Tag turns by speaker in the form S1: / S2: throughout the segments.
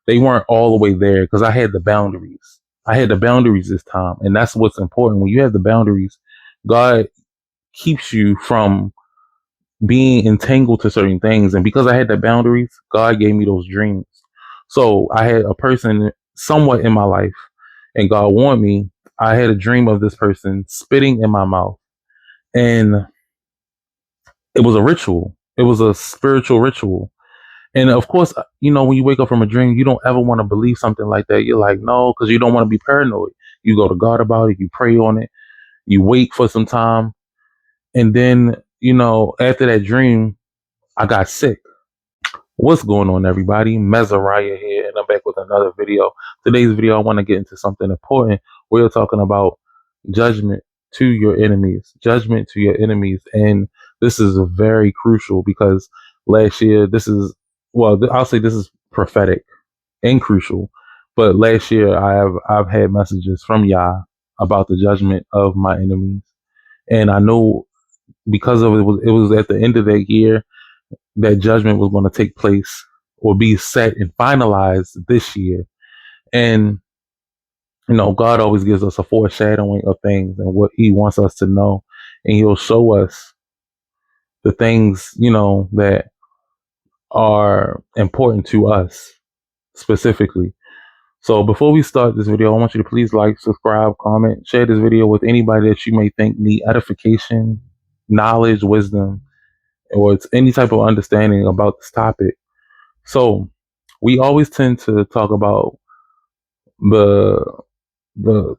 S1: they weren't all the way there because I had the boundaries. I had the boundaries this time. And that's what's important. When you have the boundaries, God keeps you from being entangled to certain things. And because I had the boundaries, God gave me those dreams. So I had a person somewhat in my life, and God warned me. I had a dream of this person spitting in my mouth. And it was a ritual. It was a spiritual ritual. And of course, when you wake up from a dream, you don't ever want to believe something like that. You're like, no, because you don't want to be paranoid. You go to God about it. You pray on it. You wait for some time. And then, after that dream, I got sick. What's going on, everybody? Mezariah here, and I'm back with another video. Today's video, I want to get into something important. We're talking about judgment to your enemies. Judgment to your enemies. And this is very crucial because last year, I'll say this is prophetic and crucial. But last year, I've had messages from Yah about the judgment of my enemies. And I know because of it was at the end of that year that judgment was going to take place or be set and finalized this year. And, God always gives us a foreshadowing of things and what he wants us to know. And he'll show us the things, that are important to us specifically. So before we start this video, I want you to please like, subscribe, comment, share this video with anybody that you may think need edification, knowledge, wisdom, or it's any type of understanding about this topic. So we always tend to talk about the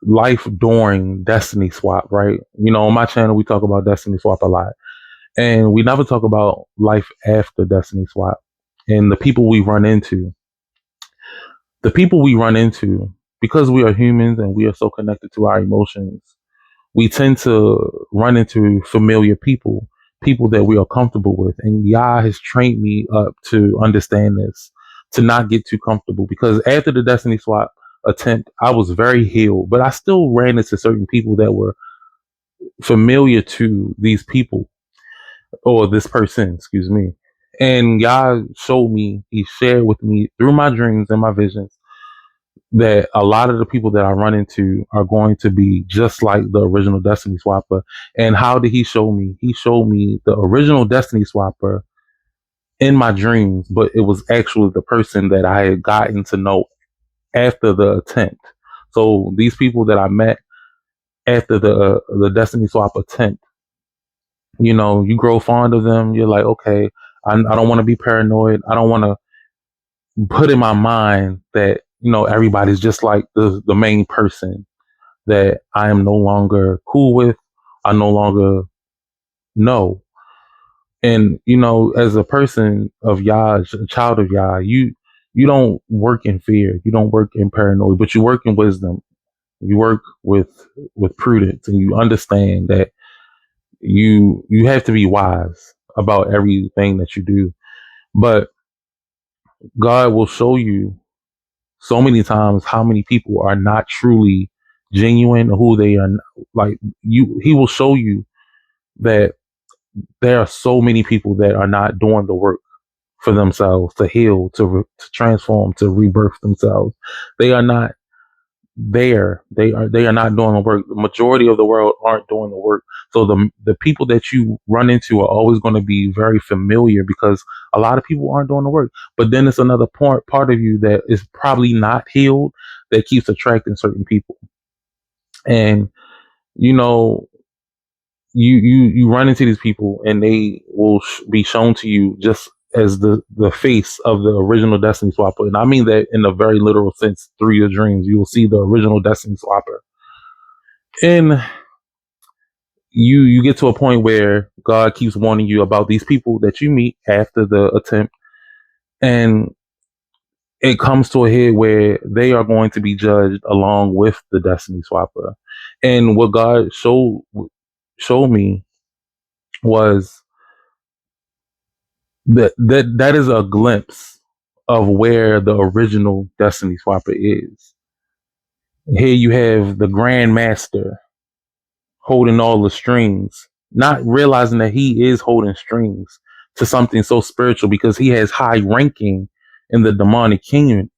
S1: life during Destiny Swap, right? On my channel we talk about Destiny Swap a lot, and we never talk about life after Destiny Swap and the people we run into. The people we run into, because we are humans and we are so connected to our emotions, we tend to run into familiar people that we are comfortable with. And Yah has trained me up to understand this, to not get too comfortable. Because after the Destiny Swap attempt, I was very healed, but I still ran into certain people that were familiar to these people or this person, excuse me. And Yah showed me, he shared with me through my dreams and my visions that a lot of the people that I run into are going to be just like the original Destiny Swapper. And how did he show me? He showed me the original Destiny Swapper in my dreams, but it was actually the person that I had gotten to know after the attempt. So these people that I met after the Destiny Swap attempt, you grow fond of them. You're like, okay, I don't want to be paranoid. I don't want to put in my mind that everybody's just like the main person that I am no longer cool with. I no longer know. And as a person of Yah, a child of Yah, you don't work in fear, you don't work in paranoia, but you work in wisdom. You work with prudence, and you understand that you have to be wise about everything that you do. But God will show you so many times how many people are not truly genuine, or who they are. Like he will show you that there are so many people that are not doing the work for themselves to heal, to transform, to rebirth themselves. They are not there. They are not doing the work. The majority of the world aren't doing the work. So the people that you run into are always going to be very familiar, because a lot of people aren't doing the work. But then it's another part of you that is probably not healed that keeps attracting certain people. And you run into these people, and they will be shown to you just as the face of the original Destiny Swapper. And I mean that in a very literal sense. Through your dreams, you will see the original Destiny Swapper. And you get to a point where God keeps warning you about these people that you meet after the attempt. And it comes to a head where they are going to be judged along with the Destiny Swapper. And what God showed me was that is a glimpse of where the original Destiny Swapper is. Here you have the Grand Master holding all the strings, not realizing that he is holding strings to something so spiritual, because he has high ranking in the demonic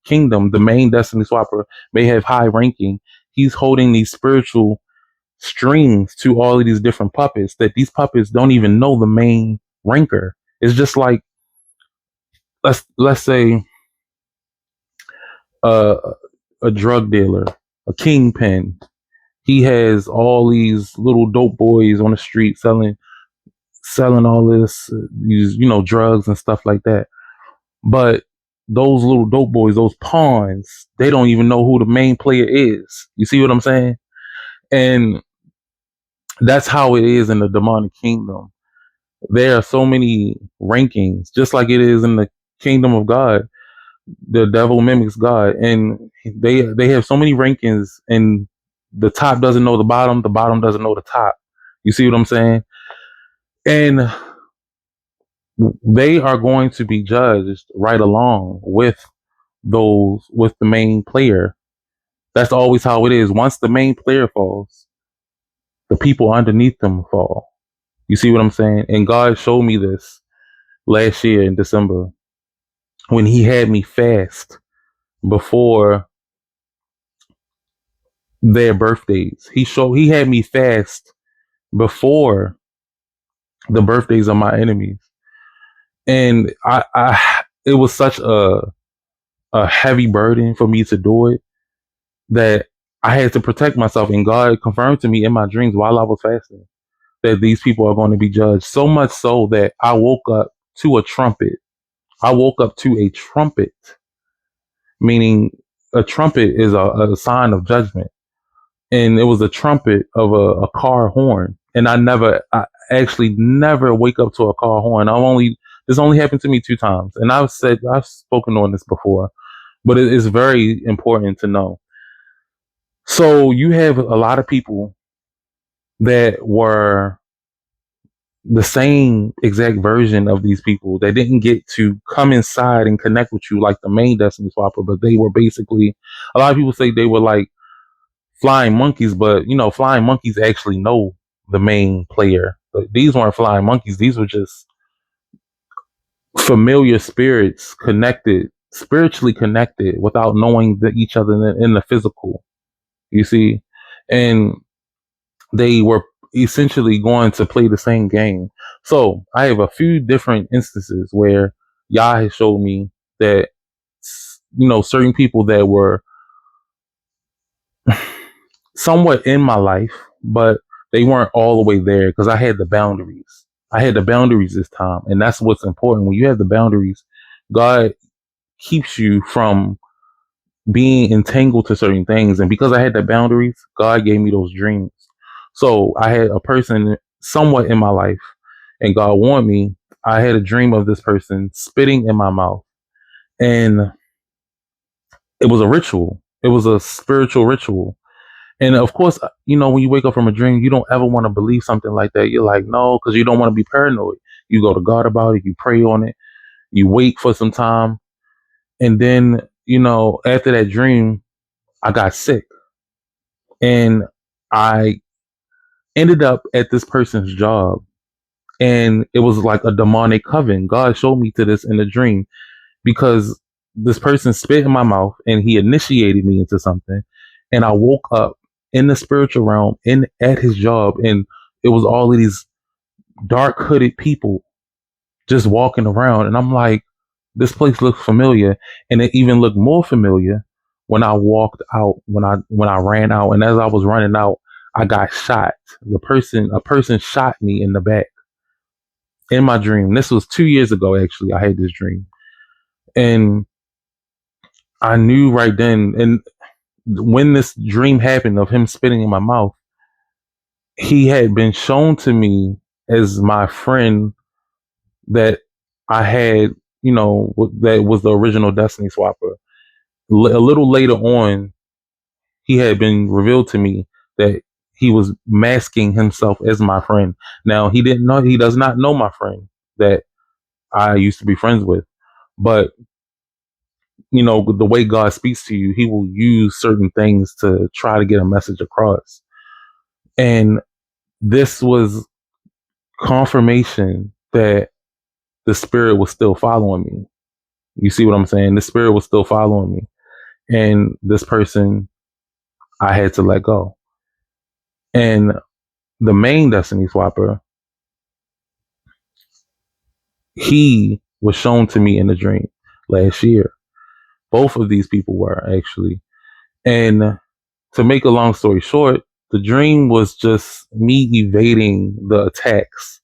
S1: kingdom, the main destiny swapper, may have high ranking. He's holding these spiritual strings to all of these different puppets that these puppets don't even know the main ranker. It's just like, let's say uh, a drug dealer, a kingpin. He has all these little dope boys on the street selling all this these drugs and stuff like that. But those little dope boys, those pawns, they don't even know who the main player is. You see what I'm saying? And that's how it is in the demonic kingdom. There are so many rankings, just like it is in the kingdom of God. The devil mimics God, and they have so many rankings, and the top doesn't know the bottom doesn't know the top. You see what I'm saying? And they are going to be judged right along with the main player. That's always how it is. Once the main player falls, the people underneath them fall. You see what I'm saying? And God showed me this last year in December when He had me fast before their birthdays. He had me fast before the birthdays of my enemies. And I it was such a heavy burden for me to do it that I had to protect myself. And God confirmed to me in my dreams while I was fasting that these people are going to be judged. So much so that I woke up to a trumpet. I woke up to a trumpet, meaning a trumpet is a sign of judgment. And it was a trumpet of a car horn. And I actually never wake up to a car horn. This only happened to me 2 times. And I've spoken on this before, but it is very important to know. So you have a lot of people that were the same exact version of these people that didn't get to come inside and connect with you like the main Destiny Swapper, but they were basically, a lot of people say they were like flying monkeys, but flying monkeys actually know the main player. But these weren't flying monkeys. These were just familiar spirits connected, spiritually connected without knowing each other in the physical, you see? And they were essentially going to play the same game. So I have a few different instances where Yah has showed me that certain people that were somewhat in my life, but they weren't all the way there because I had the boundaries. I had the boundaries this time, and that's what's important. When you have the boundaries, God keeps you from being entangled to certain things. And because I had the boundaries, God gave me those dreams. So I had a person somewhat in my life, and God warned me. I had a dream of this person spitting in my mouth, and it was a ritual. It was a spiritual ritual. And of course, when you wake up from a dream, you don't ever want to believe something like that. You're like, no, because you don't want to be paranoid. You go to God about it. You pray on it. You wait for some time. And then, after that dream, I got sick. And I ended up at this person's job. And it was like a demonic coven. God showed me to this in a dream because this person spit in my mouth and he initiated me into something. And I woke up in the spiritual realm at his job, and it was all of these dark hooded people just walking around. And I'm like, this place looks familiar. And it even looked more familiar when I walked out, when I ran out. And as I was running out, I got shot. A person shot me in the back in my dream. This was 2 years ago, actually. I had this dream. And I knew right then, and when this dream happened of him spitting in my mouth, he had been shown to me as my friend that I had, that was the original Destiny Swapper. A little later on, he had been revealed to me that he was masking himself as my friend. Now, he does not know my friend that I used to be friends with, but the way God speaks to you, he will use certain things to try to get a message across. And this was confirmation that the spirit was still following me. You see what I'm saying? The spirit was still following me. And this person I had to let go. And the main Destiny Swapper, he was shown to me in a dream last year. Both of these people were actually. And to make a long story short, the dream was just me evading the attacks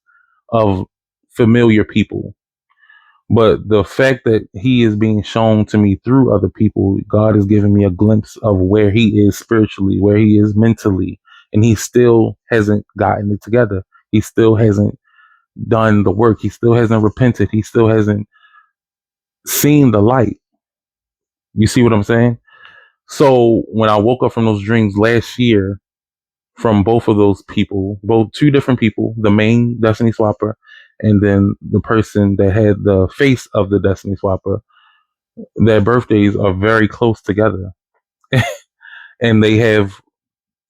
S1: of familiar people. But the fact that he is being shown to me through other people, God is giving me a glimpse of where he is spiritually, where he is mentally, and he still hasn't gotten it together. He still hasn't done the work. He still hasn't repented. He still hasn't seen the light. You see what I'm saying? So when I woke up from those dreams last year, from both of those people, both two different people, the main Destiny Swapper and then the person that had the face of the Destiny Swapper, their birthdays are very close together. And they have,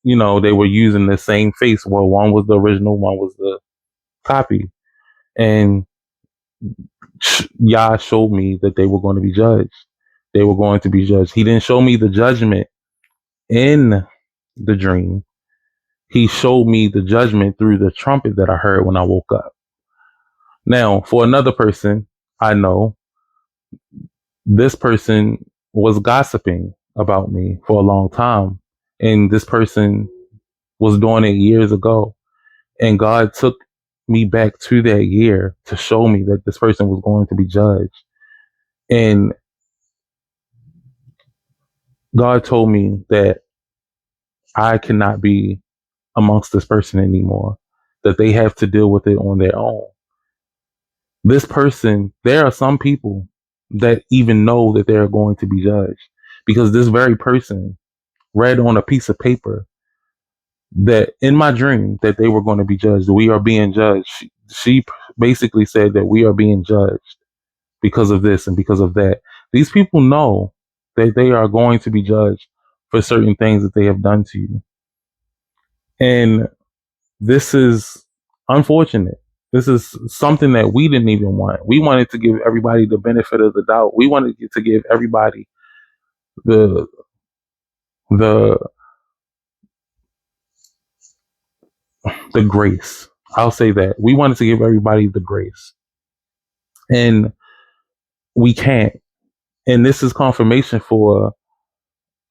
S1: they were using the same face. Well, one was the original, one was the copy. And Yah showed me that they were going to be judged. They were going to be judged. He didn't show me the judgment in the dream. He showed me the judgment through the trumpet that I heard when I woke up. Now, for another person I know, this person was gossiping about me for a long time. And this person was doing it years ago. And God took me back to that year to show me that this person was going to be judged. And God told me that I cannot be amongst this person anymore, that they have to deal with it on their own. This person, there are some people that even know that they're going to be judged because this very person read on a piece of paper that in my dream that they were going to be judged. We are being judged. She basically said that we are being judged because of this and because of that. These people know that they are going to be judged for certain things that they have done to you. And this is unfortunate. This is something that we didn't even want. We wanted to give everybody the benefit of the doubt. We wanted to give everybody the the the grace. I'll say that. We wanted to give everybody the grace. And we can't. And this is confirmation for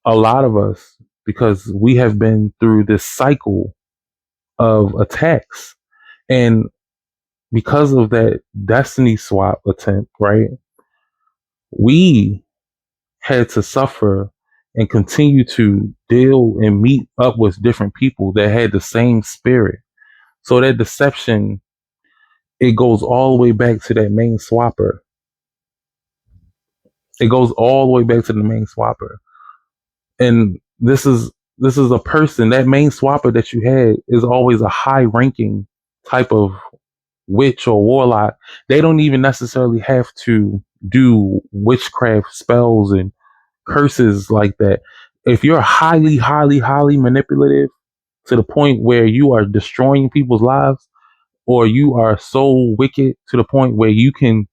S1: a lot of us because we have been through this cycle of attacks. And because of that destiny swap attempt, right? We had to suffer and continue to deal and meet up with different people that had the same spirit. So that deception, it goes all the way back to that main swapper. It goes all the way back to the main swapper. And this is a person, that main swapper that you had is always a high ranking type of witch or warlock. They don't even necessarily have to do witchcraft spells and curses like that. If you're highly, highly, highly manipulative to the point where you are destroying people's lives, or you are so wicked to the point where you can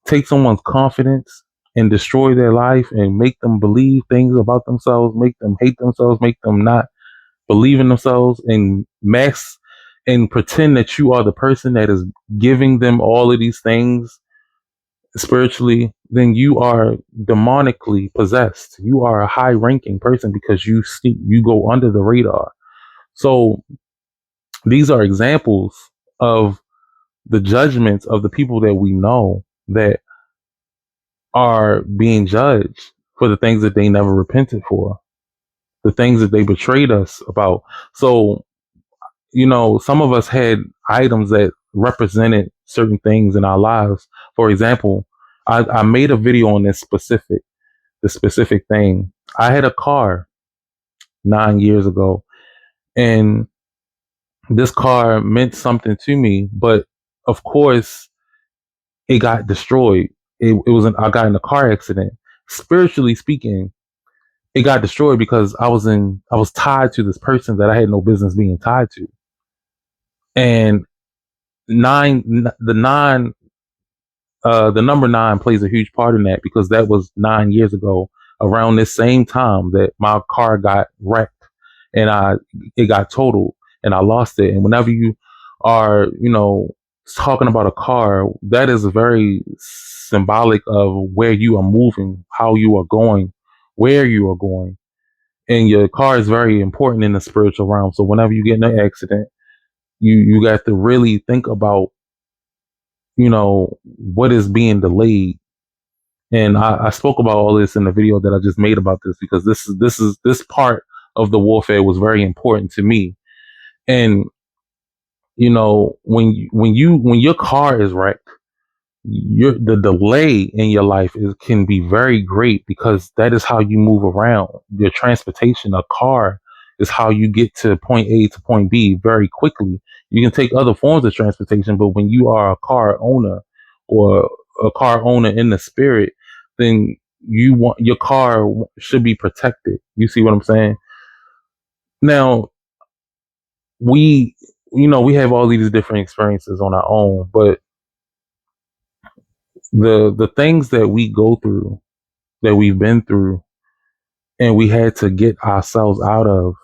S1: take someone's confidence and destroy their life and make them believe things about themselves, make them hate themselves, make them not believe in themselves, and mask and pretend that you are the person that is giving them all of these things spiritually, then you are demonically possessed. You are a high ranking person because you go under the radar. So these are examples of the judgments of the people that we know that are being judged for the things that they never repented for, the things that they betrayed us about. So, some of us had items that represented certain things in our lives. For example, I made a video on this specific thing. I had a car 9 years ago, and this car meant something to me, but of course, it got destroyed. I got in a car accident. Spiritually speaking, it got destroyed because I was tied to this person that I had no business being tied to. And the nine, the number 9 plays a huge part in that because that was 9 years ago around this same time that my car got wrecked and it got totaled and I lost it. And whenever you are, talking about a car, that is very symbolic of where you are moving, how you are going, where you are going. And your car is very important in the spiritual realm. So whenever you get in an accident, you got to really think about, what is being delayed. And I spoke about all this in the video that I just made about this because this part of the warfare was very important to me. And when your car is wrecked, the delay in your life can be very great because that is how you move around. Your transportation, a car, is how you get to point A to point B very quickly. You can take other forms of transportation, but when you are a car owner or a car owner in the spirit, then your car should be protected. You see what I'm saying? Now, we have all these different experiences on our own, but the things that we go through, that we've been through, and we had to get ourselves out of,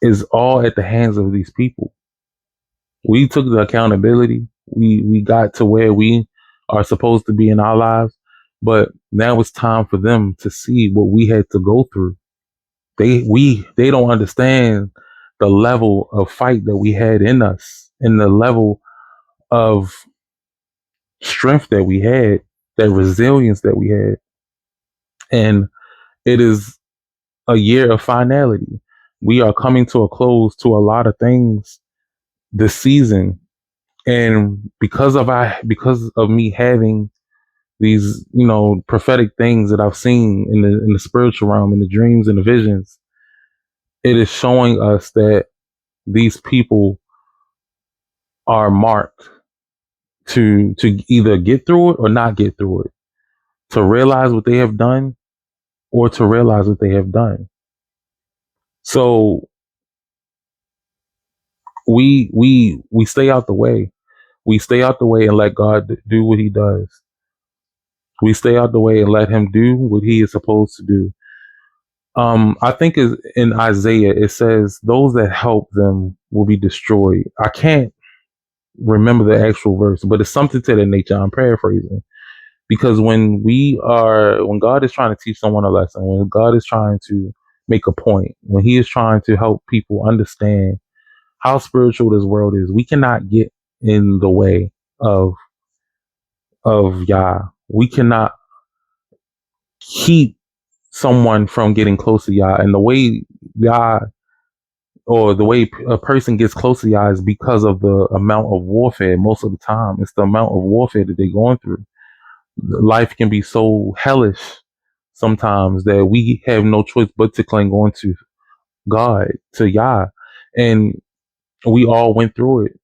S1: is all at the hands of these people. We took the accountability. We got to where we are supposed to be in our lives, but now it's time for them to see what we had to go through. They don't understand the level of fight that we had in us and the level of strength that we had, that resilience that we had. And it is a year of finality. We are coming to a close to a lot of things this season. And because of me having these, prophetic things that I've seen in the spiritual realm, in the dreams and the visions, it is showing us that these people are marked to either get through it or not get through it, to realize what they have done or to realize what they have done. So we stay out the way. We stay out the way and let God do what he does. We stay out the way and let him do what he is supposed to do. I think is in Isaiah, it says those that help them will be destroyed. I can't remember the actual verse, but it's something to that nature. I'm paraphrasing. Because when God is trying to teach someone a lesson, when God is trying to make a point, when he is trying to help people understand how spiritual this world is, we cannot get in the way of Yah. We cannot keep someone from getting close to Yah. And the way Yah, or the way a person gets close to Yah, is because of the amount of warfare. Most of the time, it's the amount of warfare that they're going through. Life can be so hellish sometimes that we have no choice but to cling on to God, to Yah. And we all went through it.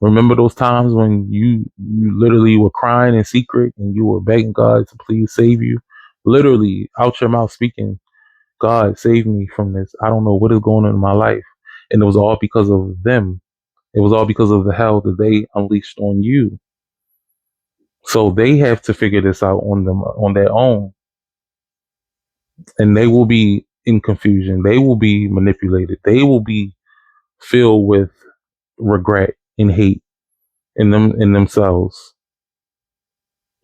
S1: Remember those times when you literally were crying in secret and you were begging God to please save you? Literally out your mouth speaking, God, save me from this. I don't know what is going on in my life. And it was all because of them. It was all because of the hell that they unleashed on you. So they have to figure this out on their own. And they will be in confusion. They will be manipulated. They will be filled with regret and hate in themselves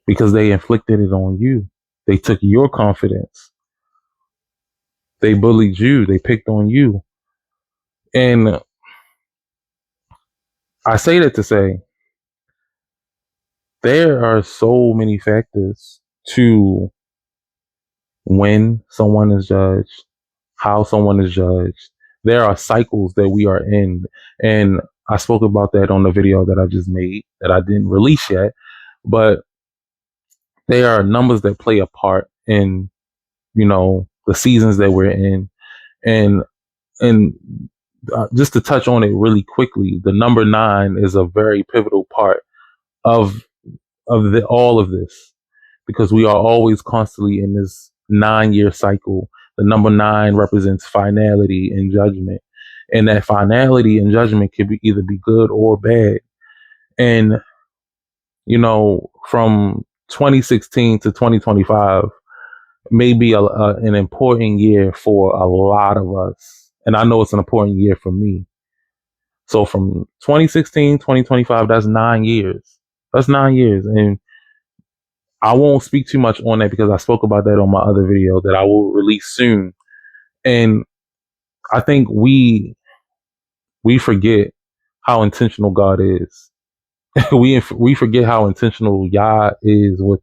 S1: because they inflicted it on you. They took your confidence. They bullied you. They picked on you. And I say that to say there are so many factors to when someone is judged, how someone is judged. There are cycles that we are in. And I spoke about that on the video that I just made that I didn't release yet. But there are numbers that play a part in, the seasons that we're in. And just to touch on it really quickly, the number 9 is a very pivotal part of all of this, because we are always constantly in this 9-year cycle. The number 9 represents finality and judgment, and that finality and judgment can either be good or bad. And from 2016 to 2025, may be an important year for a lot of us. And I know it's an important year for me. So from 2016, 2025, that's 9 years. That's 9 years. And I won't speak too much on that because I spoke about that on my other video that I will release soon. And I think we forget how intentional God is. we forget how intentional Yah is with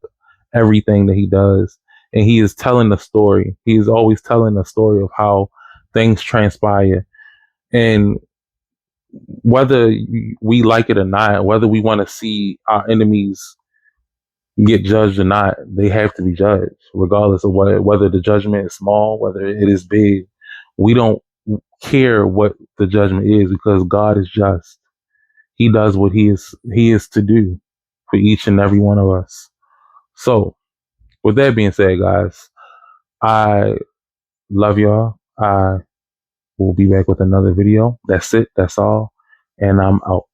S1: everything that he does. And he is telling the story. He is always telling the story of how things transpire. And whether we like it or not, whether we want to see our enemies get judged or not, they have to be judged, regardless of whether the judgment is small, whether it is big. We don't care what the judgment is because God is just. He does what he is to do for each and every one of us. So, with that being said, guys, I love y'all. I will be back with another video. That's it. That's all. And I'm out.